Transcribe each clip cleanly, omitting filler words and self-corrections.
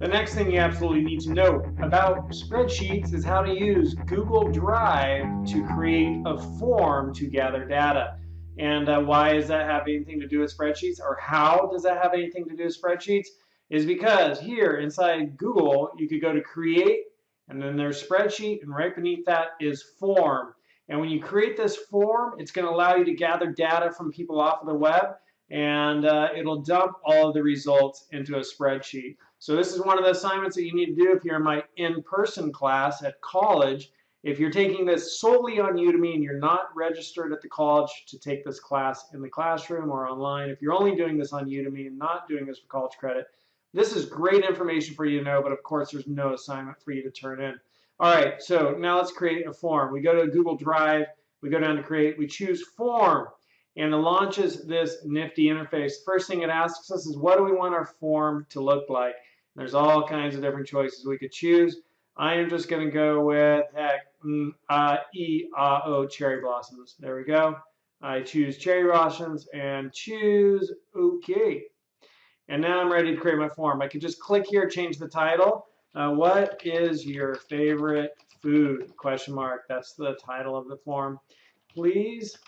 The next thing you absolutely need to know about spreadsheets is how to use Google Drive to create a form to gather data. And why does that have anything to do with spreadsheets, or how does that have anything to do with spreadsheets? Is because here inside Google, you could go to create, and then there's spreadsheet, and right beneath that is form. And when you create this form, it's going to allow you to gather data from people off of the web, and it'll dump all of the results into a spreadsheet. So this is one of the assignments that you need to do if you're in my in-person class at college. If you're taking this solely on Udemy and you're not registered at the college to take this class in the classroom or online, if you're only doing this on Udemy and not doing this for college credit, this is great information for you to know, but of course there's no assignment for you to turn in. All right, so now let's create a form. We go to Google Drive, we go down to create, we choose form, and it launches this nifty interface. First thing it asks us is, what do we want our form to look like? There's all kinds of different choices we could choose. I am just going to go with, heck, cherry blossoms. There we go. I choose cherry blossoms and choose OK. And now I'm ready to create my form. I could just click here, change the title. What is your favorite food? Question mark. That's the title of the form. Please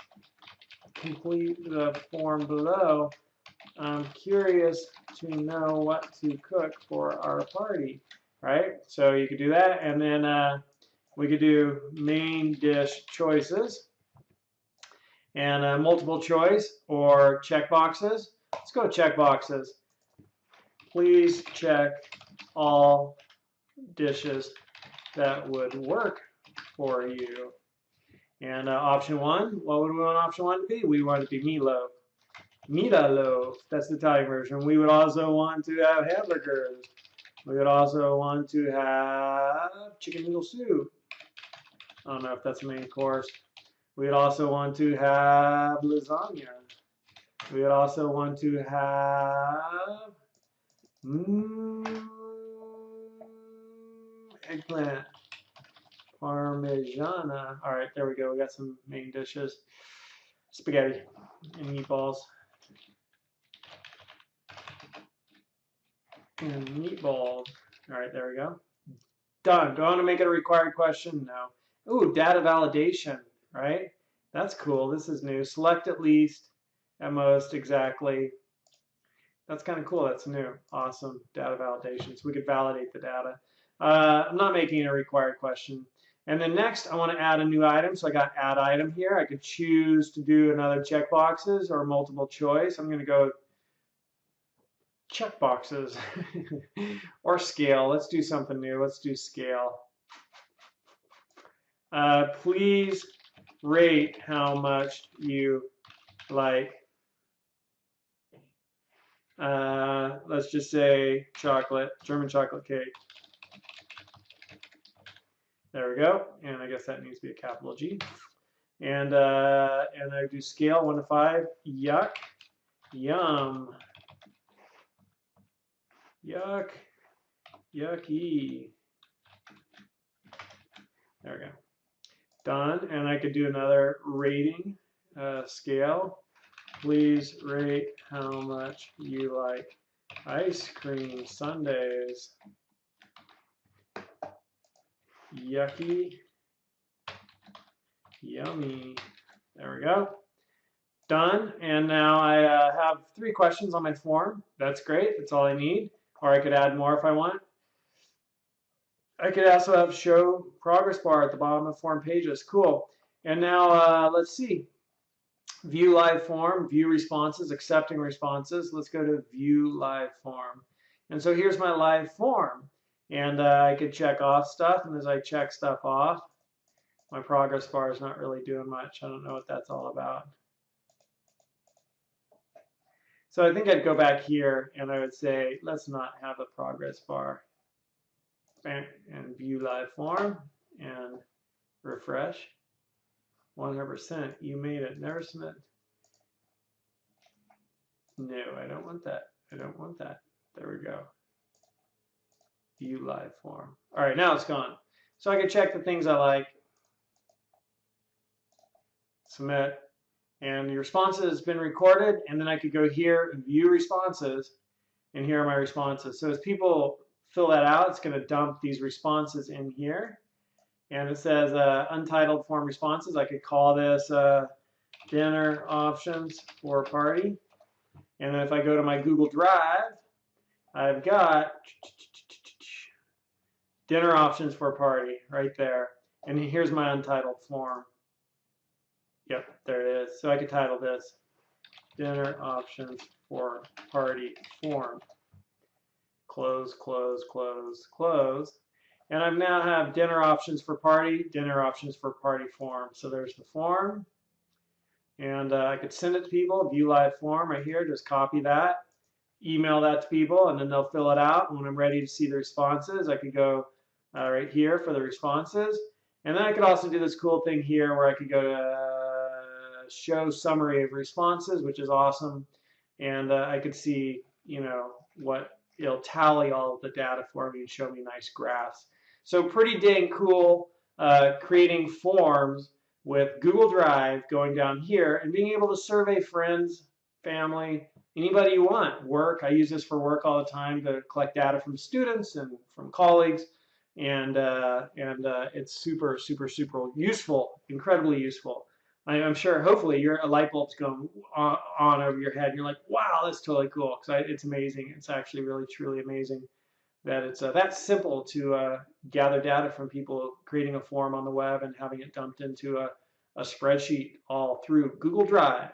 complete the form below. I'm curious to know what to cook for our party, right? So you could do that, and then we could do main dish choices and multiple choice or check boxes. Let's go check boxes. Please check all dishes that would work for you. And option one, what would we want option one to be? We want it to be meatloaf. Meatloaf, that's the Italian version. We would also want to have hamburgers. We would also want to have chicken noodle soup. I don't know if that's a main course. We would also want to have lasagna. We would also want to have eggplant, parmigiana. All right, there we go. We got some main dishes. Spaghetti and meatballs. And meatballs. All right, there we go. Done. Do I want to make it a required question? No. Ooh, data validation, right? That's cool. This is new. Select at least, at most, exactly. That's kind of cool. That's new. Awesome. Data validation. So we could validate the data. I'm not making it a required question. And then next, I want to add a new item. So I got add item here. I could choose to do another checkboxes or multiple choice. I'm going to go check boxes or scale. Let's do something new. Let's do scale. Please rate how much you like. Let's just say chocolate, German chocolate cake. There we go. And I guess that needs to be a capital G. And I do scale 1 to 5. Yuck. Yum. Yuck. Yucky. There we go. Done. And I could do another rating scale. Please rate how much you like ice cream sundaes. Yucky. Yummy. There we go. Done. And now I have 3 questions on my form. That's great. That's all I need. Or I could add more if I want. I could also have show progress bar at the bottom of form pages. Cool. And now let's see. View live form, view responses, accepting responses. Let's go to view live form. And so here's my live form. And I could check off stuff. And as I check stuff off, my progress bar is not really doing much. I don't know what that's all about. So I think I'd go back here and I would say, let's not have a progress bar. And view live form and refresh. 100%. You made it. Never submit. No, I don't want that. I don't want that. There we go. View live form. All right, now it's gone. So I can check the things I like. Submit. And the response has been recorded. And then I could go here and view responses. And here are my responses. So as people fill that out, it's going to dump these responses in here. And it says untitled form responses. I could call this dinner options for party. And then if I go to my Google Drive, I've got dinner options for party right there. And here's my untitled form. Yep, there it is. So I could title this dinner options for party form. Close, close, close, close. And I now have dinner options for party, dinner options for party form. So there's the form. And I could send it to people, view live form right here, just copy that, email that to people, and then they'll fill it out. And when I'm ready to see the responses, I could go right here for the responses. And then I could also do this cool thing here where I could go to show summary of responses, which is awesome. And I could see, you know, what it'll tally all of the data for me and show me nice graphs. So pretty dang cool creating forms with Google Drive going down here and being able to survey friends, family, anybody you want. Work, I use this for work all the time to collect data from students and from colleagues. And it's super, super, super useful, incredibly useful. I'm sure, hopefully, a light bulb's going on over your head and you're like, wow, that's totally cool. Because it's amazing. It's actually really, truly amazing that it's that simple to gather data from people, creating a form on the web and having it dumped into a spreadsheet all through Google Drive.